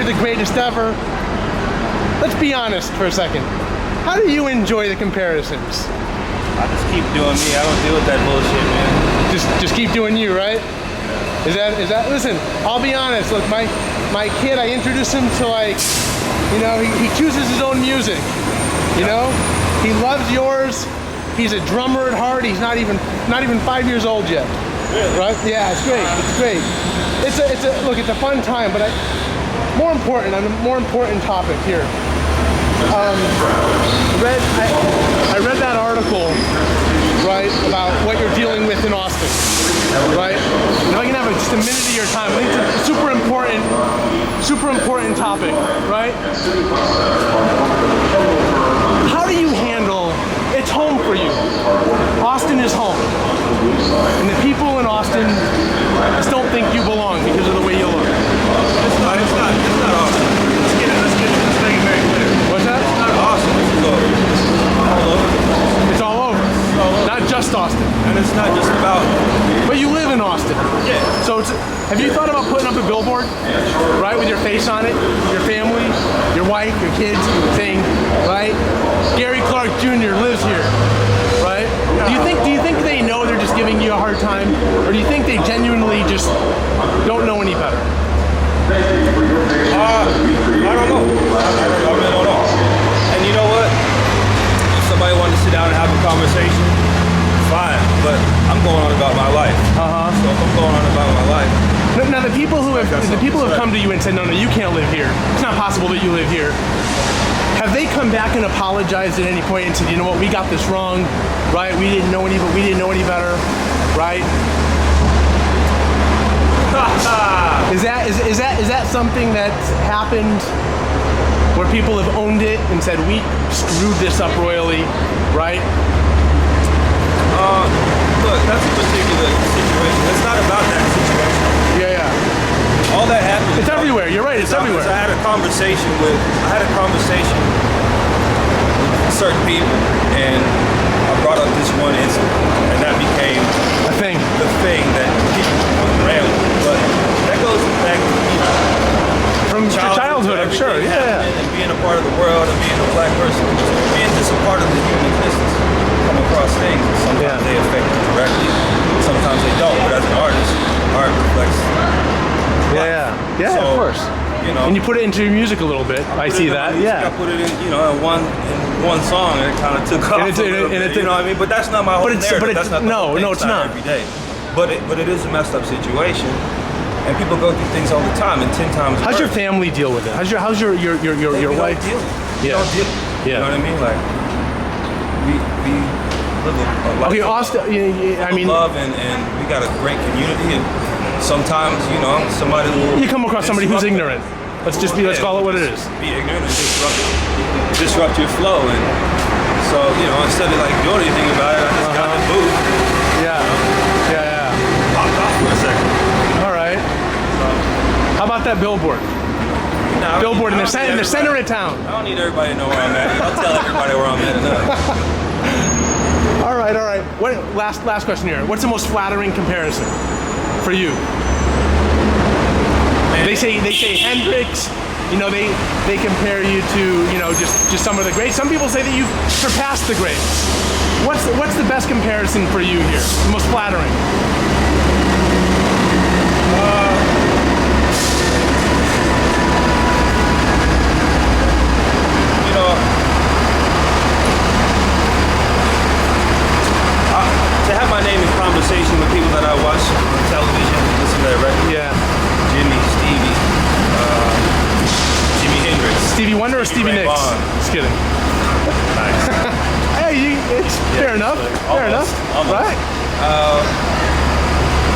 you're the greatest ever. Let's be honest for a second. How do you enjoy the comparisons? I just keep doing me. I don't deal with that bullshit, man. Just keep doing you, right? Is that? Listen, I'll be honest. Look, my kid, I introduced him to, like, you know, he chooses his own music. You know, he loves yours. He's a drummer at heart. He's not even 5 years old yet. Really? Right? Yeah, it's great. It's great. It's a fun time. But more important, on a more important topic here. I read that article, right, about what you're dealing with in Austin, right? Now I can have just a minute of your time. I think it's a super important topic, right? How do you handle? It's home for you. Austin is home, and the people in Austin just don't think you belong because of the way you look. It's not Austin. Let's make it very clear. What's that? It's not Austin. It's all over. Not just Austin. And it's not just about... But you live in Austin. Yeah. So have you thought about putting up a billboard, right, with your face on it, your family, your wife, your kids, saying, right, Gary Clark Jr. lives here, right? Do you think they know they're just giving you a hard time, or do you think they genuinely just don't know any better? I don't know. I really don't know. And you know what? If somebody wanted to sit down and have a conversation, fine. But I'm going on about my life. So if I'm going on about my life. Now the people who have come to you and said, no, you can't live here. It's not possible that you live here. Have they come back and apologized at any point and said, you know what, we got this wrong, right? We didn't know any better, right? Is that something that's happened where people have owned it and said, we screwed this up royally, right? Look, that's a particular situation. It's not about that situation. Yeah. All that happened. It's everywhere. You're right. It's everywhere. I had a conversation with certain people, and I brought up this one incident, and that became the thing that people ran with. But that goes back to, you know, from childhood, I'm sure. Yeah. And being a part of the world, and being a black person, being just a part of the human existence, come across things. Sometimes they affect you directly, sometimes they don't. But as an artist, art reflects life. Yeah, so, of course. You know, and you put it into your music a little bit. I see that. I put it in, you know, in one song, and it kind of took off. You know what I mean? But that's not my whole narrative. That's not the whole thing. It's not every day. But it is a messed up situation, and people go through things all the time, and 10 times. How's your family deal with it? How's your wife? We don't deal. You know what I mean? Like we live a life. Okay, Austin. I mean, love, and we got a great community, and sometimes, you know, somebody will. You come across somebody who's ignorant. Let's call it what it is. Be ignorant and disrupt your flow, and so, you know, instead of like doing anything about it, I just got in the booth. Yeah. Popped off for a second. All right. How about that billboard? Billboard in the center of town. I don't need everybody to know where I'm at. I'll tell everybody where I'm at enough. All right. What, last question here. What's the most flattering comparison for you? They say Hendrix. You know, they compare you to, you know, just some of the greats. Some people say that you've surpassed the greats. What's the best comparison for you here? The most flattering? You know, to have my name in conversation with people that I watch on television, listen to their record. Yeah. Jimmy, Stevie, Jimi Hendrix. Stevie Wonder or Stevie Nicks? Just kidding. Nice. Hey, it's fair enough. Fair enough. Almost. Right.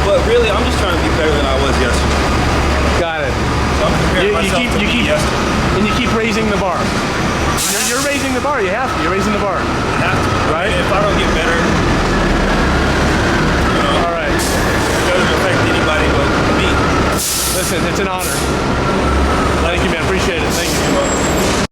But really, I'm just trying to be better than I was yesterday. Got it. So I'm comparing myself to me yesterday. And you keep raising the bar. You're raising the bar. You have to. You're raising the bar. I have to. Right? If I don't get better, you know, all right. It doesn't affect anybody but me. Listen, it's an honor. Thank you, man. Appreciate it. Thank you.